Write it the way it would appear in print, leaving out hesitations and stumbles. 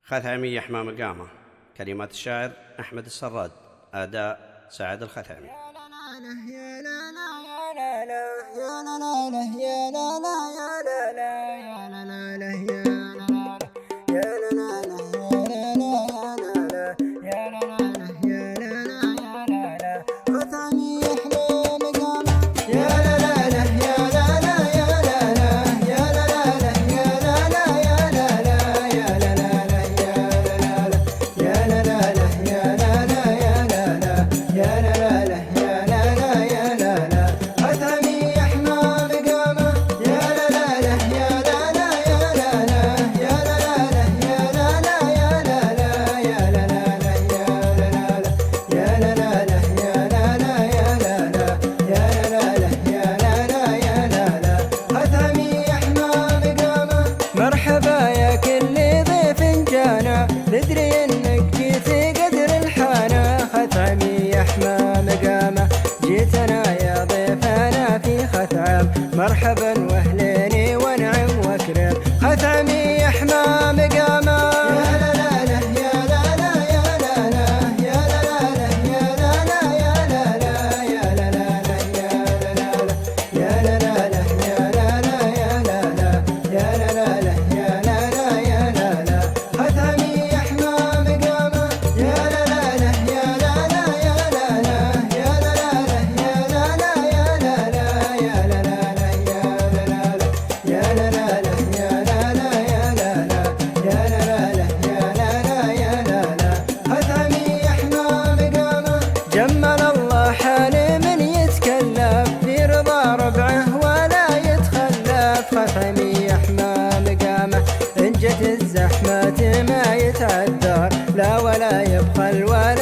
خثعمي يحمى مقامه. كلمات الشاعر أحمد السراد، أداء سعد الخثعمي. مرحبا يا كل ضيف جانا، ندري انك جيت قدر الحانة. خثعمي يحمى مقامه، جيتنا يا ضيفنا في خثعم. مرحبا واهلين ونعم واكرم، خثعمي يحمى مقامه. جمل الله حالي من يتكلف في رضا ربعه ولا يتخلف. خثعمي يحمى مقامه، إن جت الزحمة ما يتعذر لا ولا يبخل ولا